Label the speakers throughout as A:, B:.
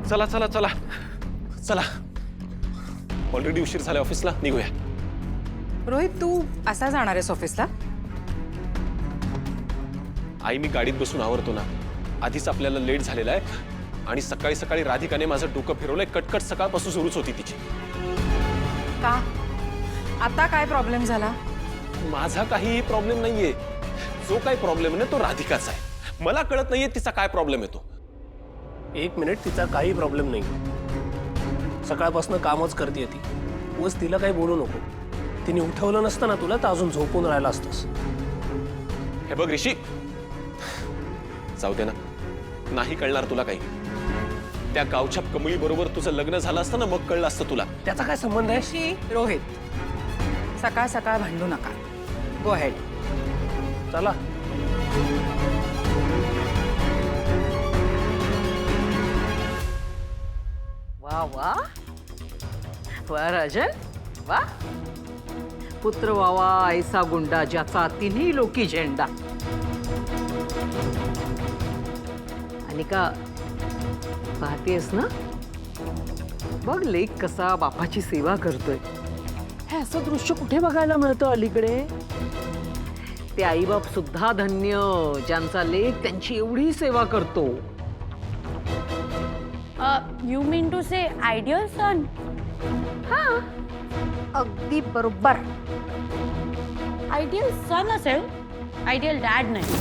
A: चला चला चला चला, ऑलरेडी उशीर झाला ऑफिसला, निघूया.
B: रोहित, तू असा जाणार आहेस ऑफिसला?
A: आई, मी गाडीत बसून आवरतो ना. आधीच आपल्याला लेट झालेला आहे आणि सकाळी सकाळी राधिकाने माझं डोकं फिरवलंय. कटकट सकाळपासून सुरूच होती तिची.
B: का? आता काय प्रॉब्लेम झाला?
A: माझा काहीही प्रॉब्लेम नाहीये. जो काही प्रॉब्लेम आहे ना तो राधिकाचा आहे. मला कळत नाहीये तिचा काय प्रॉब्लेम येतो.
C: 1 मिनिट, तिचा काही प्रॉब्लेम नाही. सकाळपासून कामच करते ती. उगाच तिला काही बोलू नको. तिने उठवलं नसतं ना तुला तर अजून झोपून राहिला असतंस.
A: हे बघ ऋषी, जाऊ दे ना, नाही कळणार तुला काही. त्या गावच्या कमळी बरोबर तुझं लग्न झालं असतं ना, मग कळलं असतं तुला.
C: त्याचा काय संबंध आहे?
B: शी, रोहित, सकाळ सकाळ भांडू नका. Go ahead.
C: चला.
D: वा वा वा राजन, वा. पुत्र वावा ऐसा गुंडा ज्याचा तिन्ही लोकी झेंडा. आणि का पाहतेस ना, बघ लेक कसा बापाची सेवा करतोय. हे असं दृश्य कुठे बघायला मिळतं अलीकडे? ते आईबाप सुद्धा धन्य ज्यांचा लेक त्यांची एवढी सेवा करतो.
E: You mean to say ideal son?
D: हा,
E: अगदी बरोबर. आयडियल सन असेल, आयडियल डॅड नाही.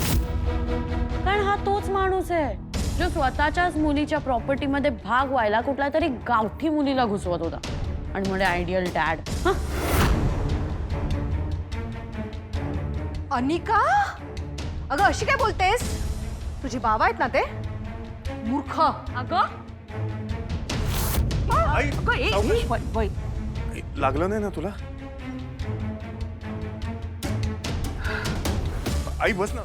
E: कारण हा तोच माणूस आहे जो स्वतःच्याच मुलीच्या प्रॉपर्टीमध्ये भाग व्हायला कुठल्या तरी गावठी मुलीला घुसवत होता आणि म्हणजे आयडियल डॅड.
F: अनिका, अगं अशी काय बोलतेस? तुझे बाबा आहेत ना ते? मूर्ख.
E: अगं
G: लागलं नाही ना तुला? आई बस ना,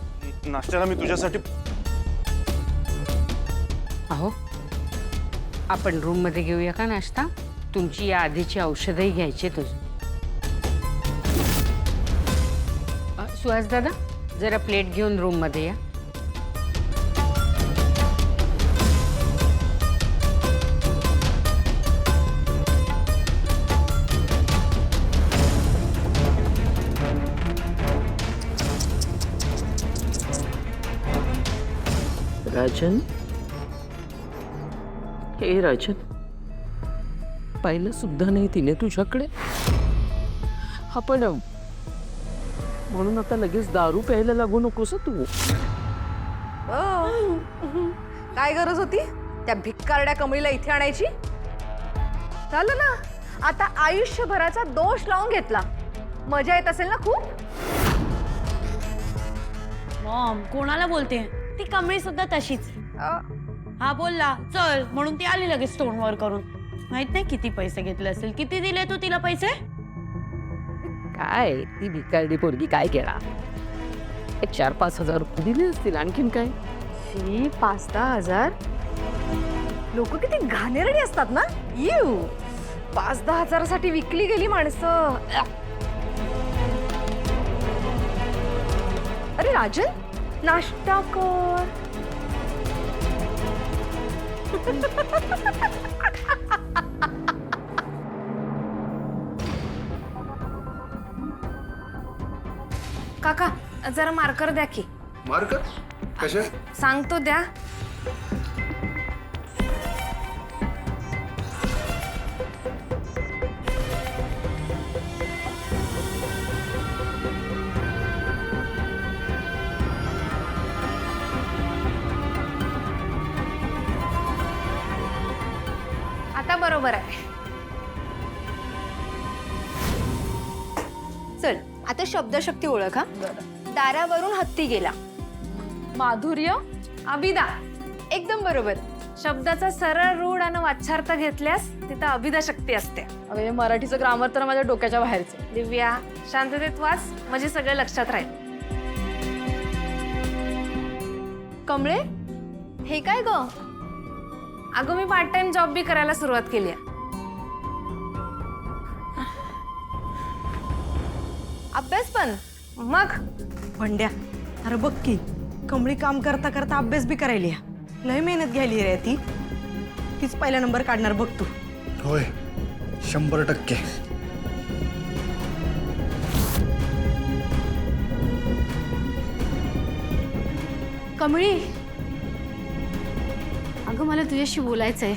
G: नाश्त्याला मी तुझ्यासाठी.
H: अहो, आपण रूम मध्ये घेऊया का नाश्ता? तुमची या आधीची औषधही घ्यायची तुझं. सुहास दादा, जरा प्लेट घेऊन रूम मध्ये या.
D: राजन, हे राजन, पाहिलं सुद्धा नाही तिने तुझ्याकडे. आपण म्हणून आता लगेच दारू प्यायला लागू नकोस तू.
F: काय गरज होती त्या भिक्कारड्या कमळीला इथे आणायची? झालं ना, आता आयुष्यभराचा दोष लावून घेतला. मजा येत असेल ना खूप?
E: मॉम, कोणाला बोलते? ती कमळी सुद्धा तशीच. हा बोलला चल म्हणून ती आली लगेच स्टोनवर करून. माहित नाही किती पैसे घेतले असेल. किती दिले तू तिला पैसे?
D: काय ती भिकारडी पोरगी काय केला? 4-5 हजार रुपये दिले असतील. आणखीन काय?
F: 5-10 हजार? लोक किती घाणेरडी असतात ना. 5-10 हजारासाठी विकली गेली माणसं. अरे राजन, नाश्ता कर. काका, जरा मार्कर द्या की.
G: मार्कर कशा?
F: सांगतो द्या. आता बरोबर आहे. चल, आता शब्दशक्ती ओळखा. दारावरून हत्ती गेला. माधुर्य, अभिदा. एकदम बरोबर. शब्दाचा सरळ रूढ आणि वाच्यार्थ घेतल्यास तिथं अभिदा शक्ती असते.
E: अरे मराठीचं ग्रामर तर माझ्या डोक्याच्या बाहेरचं.
F: दिव्या, शांततेत वाच, म्हणजे सगळं लक्षात राहील. कमळे, हे काय ग? अगं मी पार्ट टाइम जॉब बी करायला सुरुवात केली आहे. अभ्यास पण. मग
B: भंड्या, अरे बघ की, कमळी काम करता करता अभ्यास बी करायली. लय मेहनत घ्यायली रे ती. तीच पहिला नंबर काढणार बघ तू.
I: होय 100%.
F: कमळी, अगं मला तुझ्याशी बोलायचंय.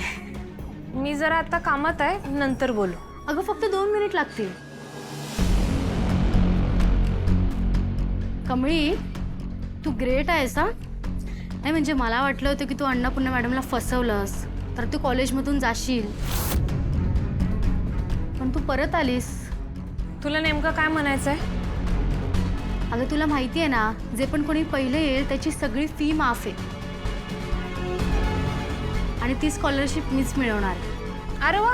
F: मी जरा आता कामात आहे, नंतर बोलू. अगं फक्त 2 मिनिट लागतील. कमळी, तू ग्रेट आहेस हा. नाही म्हणजे मला वाटलं होतं की तू अन्नपूर्णा मॅडमला फसवलंस तर तू कॉलेजमधून जाशील, पण तू परत आलीस. तुला नेमकं काय म्हणायचंय? अगं तुला माहिती आहे ना, जे पण कोणी पहिले येईल त्याची सगळी फी माफ आहे आणि ती स्कॉलरशिप मीच मिळवणार. अरे वा,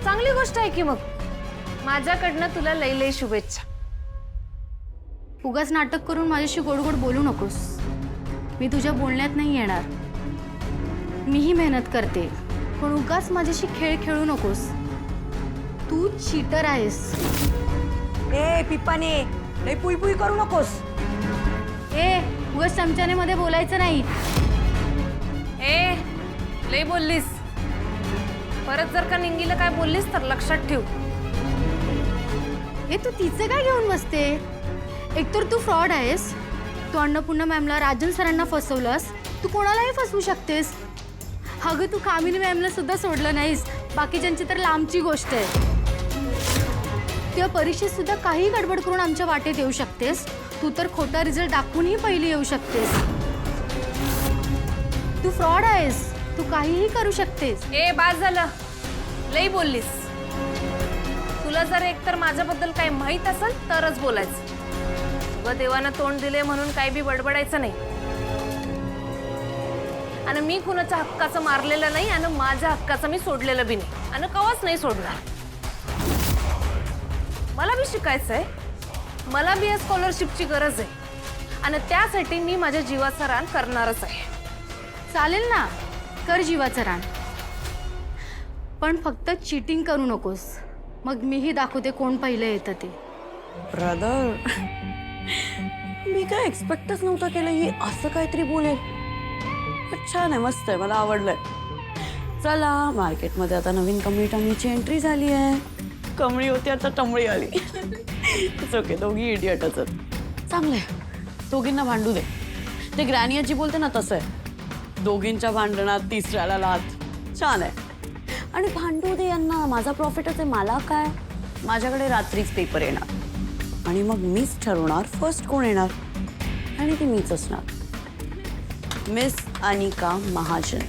F: चांगली गोष्ट आहे की. मग माझ्याकडनं तुला लई लई शुभेच्छा. उगाच नाटक करून माझ्याशी गोड गोड बोलू नकोस. मी तुझ्या बोलण्यात नाही येणार. मीही मेहनत करते, पण उगाच माझ्याशी खेळ खेळू नकोस. तू चीटर आहेस.
B: ए पिप्पाने, लई पुई पुई करू नकोस.
F: ए उगाच चमच्याने मध्ये बोलायचं नाही. ए लई बोललीस. परत जर का निंगीला काय बोललीस तर लक्षात ठेव. ए तू तिचे काय घेऊन बसते? एकतर तू फ्रॉड आहेस. तू अन्नपूर्णा मॅमला, राजन सरांना फसवलंस. तू कोणालाही फसवू शकतेस. अगं तू कामिनी मॅमला सुद्धा सोडलं नाहीस. बाकीच्यांची तर लांबची गोष्ट आहे. किंवा परीक्षेत सुद्धा काही गडबड करून आमच्या वाटेत येऊ शकतेस. तू तर खोटा रिझल्ट दाखवूनही पहिली येऊ शकतेस. तू फ्रॉड आहेस. तू काहीही करू शकतेस. ए बास झालं, लई बोललीस. तुला जर एकतर माझ्याबद्दल काही माहित असेल तरच बोलायचं. व देवानं तोंड दिले म्हणून काही बी बडबडायचं नाही. आणि मी कुणाच्या हक्काचं मारलेलं नाही आणि माझ्या हक्काचं मी सोडलेलं बी नाही आणि कवाच नाही सोडणार. मला बी शिकायचंय. मला बी या स्कॉलरशिपची गरज आहे आणि त्यासाठी मी माझ्या जीवाचं रान करणारच आहे. चालेल ना, कर जीवाचं रान, पण फक्त चीटिंग करू नकोस. मग मीही दाखवते कोण पहिलं येतं ते.
B: ब्रदर, मी काय एक्सपेक्टच नव्हतं केलं ही असं काहीतरी बोलेल. पण छान आहे, मस्त आहे, मला आवडलंय. चला, मार्केटमध्ये आता नवीन कमळी टमळीची एंट्री झाली आहे. कमळी होती आता टमळी आली. ओके, दोघी इडियटच आहेत. चांगलं आहे, दोघींना भांडू दे. ते ग्रॅनियाची बोलते ना तसं आहे. दोघींच्या भांडणात तिसऱ्याला लाथ. छान आहे. आणि भांडू दे यांना, माझा प्रॉफिटच आहे. मला काय, माझ्याकडे रात्रीच पेपर येणार आणि मग मीच ठरवणार फर्स्ट कोण येणार आणि ती मीच असणार, मिस अनिका महाजन.